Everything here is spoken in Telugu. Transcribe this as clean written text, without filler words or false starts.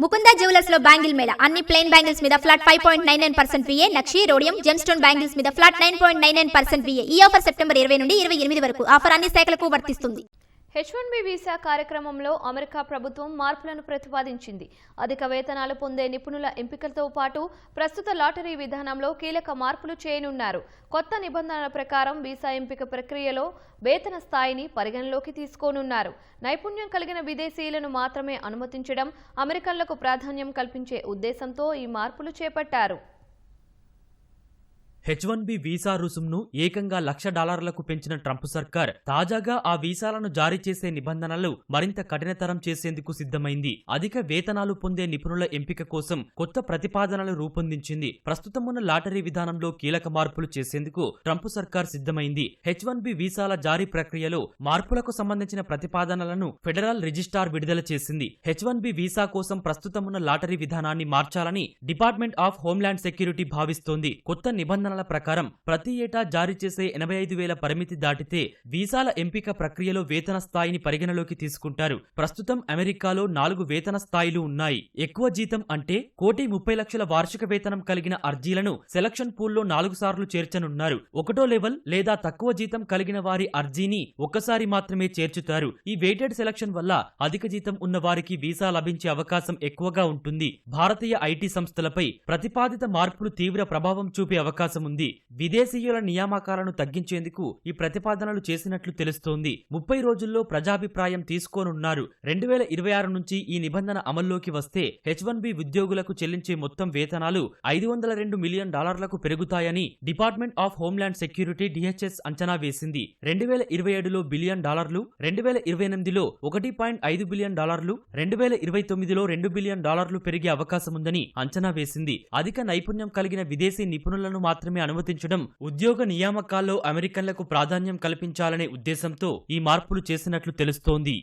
ముకుందా జ్యువెలర్స్ లో బ్యాంగిల్ మేళ అన్ని ప్లెయిన్ బ్యాంగిల్స్ మీద ఫ్లాట్ 5.99% VA, నక్షి, రోడియం, జెమ్స్టోన్ బ్యాంగిల్స్ మీద ఫ్లాట్ 9.99% VA. ఈ ఆఫర్ సెప్టెంబర్ 20 నుండి 28 వరకు. ఆఫర్ అన్ని శాఖలకు వర్తిస్తుంది. H1B వీసా కార్యక్రమంలో అమెరికా ప్రభుత్వం మార్పులను ప్రతిపాదించింది. అధిక వేతనాలు పొందే నిపుణుల ఎంపికలతో పాటు ప్రస్తుత లాటరీ విధానంలో కీలక మార్పులు చేయనున్నారు. కొత్త నిబంధనల ప్రకారం వీసా ఎంపిక ప్రక్రియలో వేతన స్థాయిని పరిగణలోకి తీసుకోనున్నారు. నైపుణ్యం కలిగిన విదేశీయులను మాత్రమే అనుమతించడం, అమెరికన్లకు ప్రాధాన్యం కల్పించే ఉద్దేశంతో ఈ మార్పులు చేపట్టారు. H1B వీసా రుసుమును ఏకంగా $1,00,000లకు పెంచిన ట్రంప్ సర్కార్ తాజాగా ఆ వీసాలను జారీ చేసే నిబంధనలు మరింత కఠినతరం చేసేందుకు సిద్ధమైంది. అధిక వేతనాలు పొందే నిపుణుల ఎంపిక కోసం కొత్త ప్రతిపాదనలు రూపొందించింది. ప్రస్తుతం ఉన్న లాటరీ విధానంలో కీలక మార్పులు చేసేందుకు ట్రంప్ సర్కార్ సిద్ధమైంది. H1B వీసాల జారీ ప్రక్రియలో మార్పులకు సంబంధించిన ప్రతిపాదనలను ఫెడరల్ రిజిస్ట్రార్ విడుదల చేసింది. H1B వీసా కోసం ప్రస్తుతం ఉన్న లాటరీ విధానాన్ని మార్చాలని డిపార్ట్మెంట్ ఆఫ్ హోంల్యాండ్ సెక్యూరిటీ భావిస్తోంది. కొత్త నిబంధనల ప్రకారం ప్రతి ఏటా జారీ చేసే 85,000 పరిమితి దాటితే వీసాల ఎంపిక ప్రక్రియలో వేతన స్థాయిని పరిగణలోకి తీసుకుంటారు. ప్రస్తుతం అమెరికాలో 4 వేతన స్థాయిలు ఉన్నాయి. ఎక్కువ జీతం అంటే $1,30,00,000 వార్షిక వేతనం కలిగిన అర్జీలను సెలక్షన్ పూల్లో 4 సార్లు చేర్చనున్నారు. 1వ లెవెల్ లేదా తక్కువ జీతం కలిగిన వారి అర్జీని ఒక్కసారి మాత్రమే చేర్చుతారు. ఈ వెయిటెడ్ సెలక్షన్ వల్ల అధిక జీతం ఉన్న వారికి వీసా లభించే అవకాశం ఎక్కువగా ఉంటుంది. భారతీయ ఐటీ సంస్థలపై ప్రతిపాదిత మార్పులు తీవ్ర ప్రభావం చూపే అవకాశం ఉంది. విదేశీయుల నియామకాలను తగ్గించేందుకు ఈ ప్రతిపాదనలు చేసినట్లు తెలుస్తోంది. 30 రోజుల్లో ప్రజాభిప్రాయం తీసుకోనున్నారు. 2026 నుంచి ఈ నిబంధన అమల్లోకి వస్తే H1B ఉద్యోగులకు చెల్లించే మొత్తం వేతనాలు $502 మిలియన్ పెరుగుతాయని department of homeland security DHS అంచనా వేసింది. 2027లో $1 బిలియన్, 2028లో $1.5 బిలియన్, 2029లో $2 బిలియన్ పెరిగే అవకాశముందని అంచనా వేసింది. అధిక నైపుణ్యం కలిగిన విదేశీ నిపుణులను మాత్రమే అనుమతించడం, ఉద్యోగ నియామకాల్లో అమెరికన్లకు ప్రాధాన్యం కల్పించాలనే ఉద్దేశంతో ఈ మార్పులు చేసినట్లు తెలుస్తోంది.